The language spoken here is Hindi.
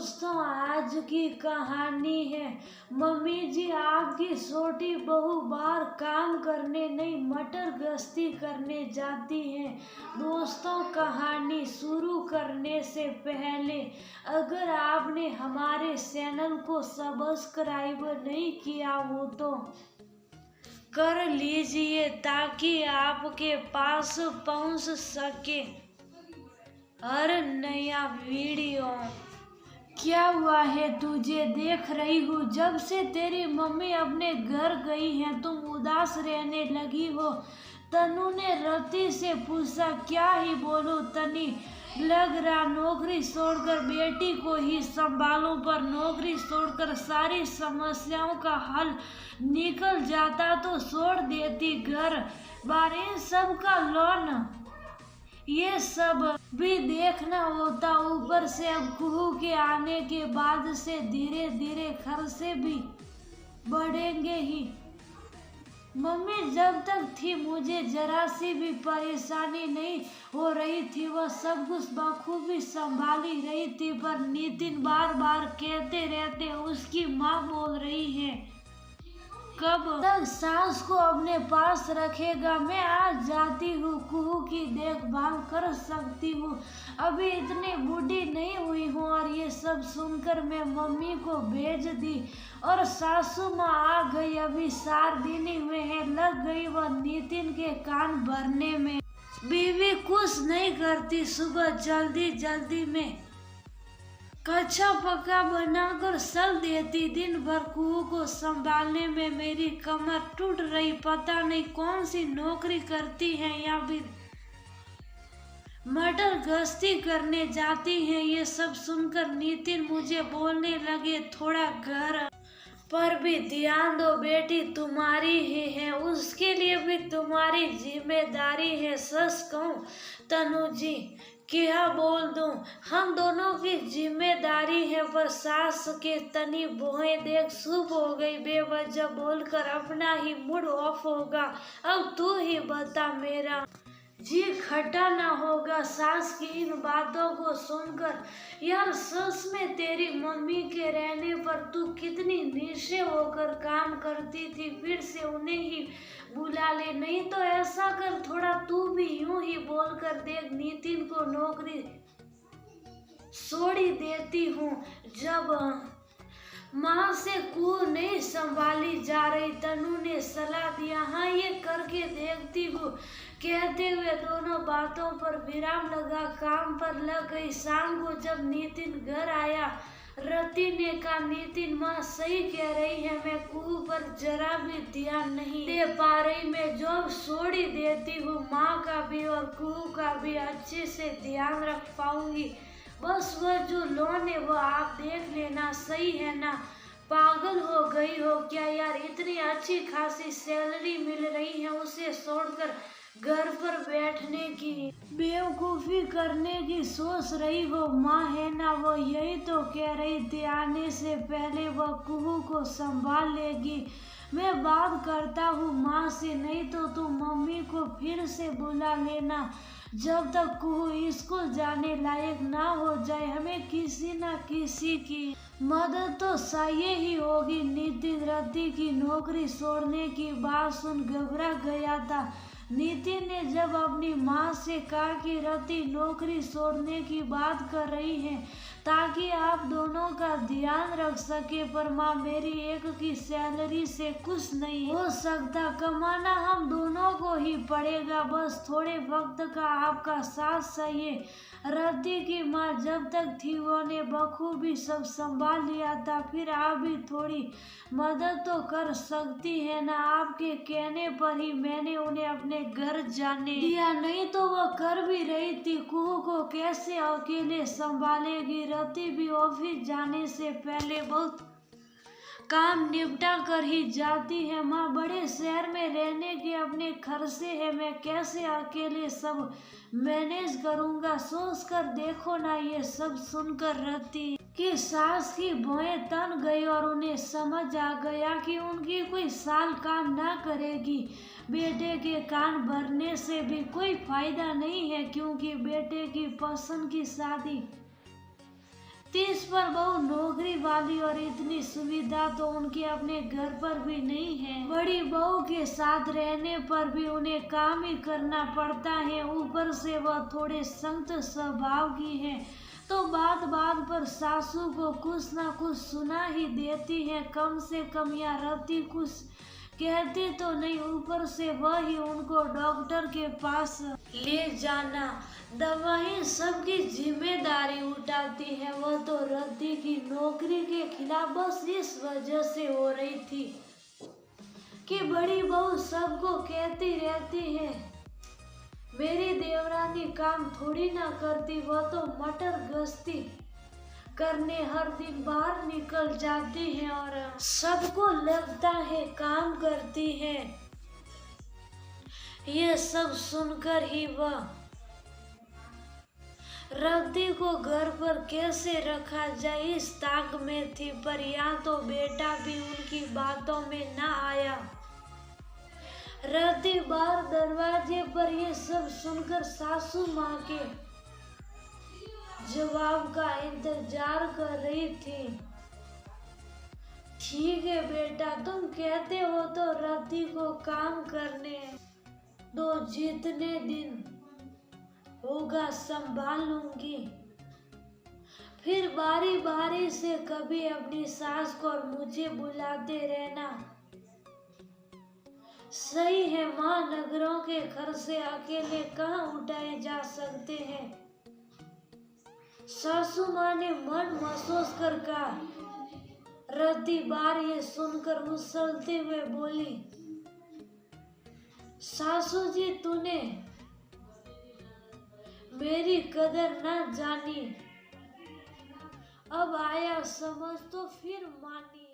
दोस्तों, आज की कहानी है। मम्मी जी आपकी छोटी बहू बाहर काम करने नहीं मटर गश्ती करने जाती हैं। दोस्तों, कहानी शुरू करने से पहले अगर आपने हमारे चैनल को सब्सक्राइब नहीं किया हो तो कर लीजिए ताकि आपके पास पहुंच सके हर नया वीडियो। क्या हुआ है तुझे? देख रही हूँ जब से तेरी मम्मी अपने घर गई है तुम उदास रहने लगी हो। तनु ने रति से पूछा। क्या ही बोलूं तनी, लग रहा नौकरी छोड़कर बेटी को ही संभालूं, पर नौकरी छोड़कर सारी समस्याओं का हल निकल जाता तो छोड़ देती घर बार इन सब का लोन। ये सब भी देखना होता, ऊपर से अब कुहू के आने के बाद से धीरे धीरे खर्चे भी बढ़ेंगे ही। मम्मी जब तक थी मुझे जरा सी भी परेशानी नहीं हो रही थी, वह सब कुछ बखूबी संभाली रही थी। पर नितिन बार बार कहते रहते उसकी माँ बोल रही है कब तक सास को अपने पास रखेगा। मैं आज जाती हूँ, कुहू की देखभाल कर सकती हूँ, अभी इतनी बूढ़ी नहीं हुई हूँ। और ये सब सुनकर मैं मम्मी को भेज दी और सासू माँ आ गई। अभी 4 दिन ही हुए हैं, लग गई वह नितिन के कान भरने में। बीवी कुछ नहीं करती, सुबह जल्दी जल्दी में कच्चा पक्का बनाकर चल देती। दिन भर कुहू को संभालने में मेरी कमर टूट रही। पता नहीं कौन सी नौकरी करती है या फिर मटर गश्ती करने जाती है। ये सब सुनकर नितिन मुझे बोलने लगे, थोड़ा घर पर भी ध्यान दो बेटी, तुम्हारी ही है, उसके लिए भी तुम्हारी जिम्मेदारी है। सच कहूँ तनु जी, क्या बोल दूं, हम दोनों की जिम्मेदारी है। पर सास के तनी बोहे देख शुभ हो गई, बेवजह बोलकर अपना ही मूड ऑफ होगा। अब तू ही बता, मेरा जी खटा ना होगा सास की इन बातों को सुनकर। यार सच में तेरी मम्मी के रहने पर तू कितनी निश्चय होकर काम करती थी, फिर से उन्हें ही बुला ले। नहीं तो ऐसा कर, थोड़ा तू भी यूं ही बोलकर देख, नितिन को नौकरी छोड़ी देती हूँ। जब माँ से कुहू नहीं संभाली जा रही, तनु ने सलाह दिया। हाँ, ये करके देखती हूँ, कहते हुए दोनों बातों पर विराम लगा, काम पर लग गई। शाम को जब नितिन घर आया, रति ने कहा, नितिन माँ सही कह रही है, मैं कुहू पर जरा भी ध्यान नहीं दे पा रही। मैं जॉब छोड़ ही देती हूँ, माँ का भी और कुहू का भी अच्छे से ध्यान रख पाऊंगी। बस वह जो लोन है वो आप देख लेना, सही है ना? पागल हो गई हो क्या यार, इतनी अच्छी खासी सैलरी मिल रही है, उसे छोड़कर घर पर बैठने की बेवकूफ़ी करने की सोच रही हो। माँ है ना, वो यही तो कह रही थी, आने से पहले वह कुहू को संभाल लेगी। मैं बात करता हूँ माँ से, नहीं तो तुम मम्मी को फिर से बुला लेना जब तक कुहू स्कूल जाने लायक ना हो जाए। हमें किसी न किसी की मदद तो चाहिए ही होगी। नितिन रति की नौकरी छोड़ने की बात सुन घबरा गया था। नितिन ने जब अपनी माँ से कहा कि रति नौकरी छोड़ने की बात कर रही है ताकि आप दोनों का ध्यान रख सके, पर माँ मेरी एक की सैलरी से कुछ नहीं हो सकता, कमाना हम दोनों को ही पड़ेगा, बस थोड़े वक्त का आपका साथ चाहिए। रति की माँ जब तक थी उन्होंने बखूबी सब संभाल लिया था, फिर आप भी थोड़ी मदद तो कर सकती है ना? आपके कहने पर ही मैंने उन्हें अपने घर जाने दिया, नहीं तो वह कर भी रही थी। कुहू को कैसे अकेले संभालेगी? रति भी ऑफिस जाने से पहले बहुत काम निपटा कर ही जाती है। माँ बड़े शहर में रहने के अपने खर्चे हैं, मैं कैसे अकेले सब मैनेज करूँगा? सोच कर देखो ना। ये सब सुनकर रति कि सास की भौहें तन गई और उन्हें समझ आ गया कि उनकी कोई साल काम ना करेगी। बेटे के कान भरने से भी कोई फायदा नहीं है, क्योंकि बेटे की पसंद की शादी तीस पर बहू नौकरी वाली और इतनी सुविधा तो उनके अपने घर पर भी नहीं है। बड़ी बहू के साथ रहने पर भी उन्हें काम ही करना पड़ता है। ऊपर से वह थोड़े संत स्वभाव की है, तो बात बात पर सासू को कुछ ना कुछ सुना ही देती है। कम से कम या रति कुछ कहती तो नहीं, ऊपर से वह ही उनको डॉक्टर के पास ले जाना, दवाई सबकी जिम्मेदारी उठाती है। वह तो रद्दी की नौकरी के खिलाफ बस इस वजह से हो रही थी कि बड़ी बहू सबको कहती रहती है मेरी देवरानी काम थोड़ी ना करती, वह तो मटर गश्ती करने हर दिन बाहर निकल जाती है और सबको लगता है काम करती है। ये सब सुनकर ही वह रद्दी को घर पर कैसे रखा जाए इस ताक में थी, पर यहाँ तो बेटा भी उनकी बातों में न आया। रद्दी बाहर दरवाजे पर ये सब सुनकर सासू माँ के जवाब का इंतजार कर रही थी। ठीक है बेटा, तुम कहते हो तो रद्दी को काम करने दो, जितने दिन होगा संभाल लूंगी। फिर बारी बारी से कभी अपनी सास को और मुझे बुलाते रहना। सही है माँ, नगरों के खर्चे अकेले कहाँ उठाए जा सकते हैं। सासू माँ ने मन महसूस कर कहा। रद्दी बार ये सुनकर उछलते हुए बोली, सासू जी तूने मेरी कदर ना जानी, अब आया समझ तो फिर मानी।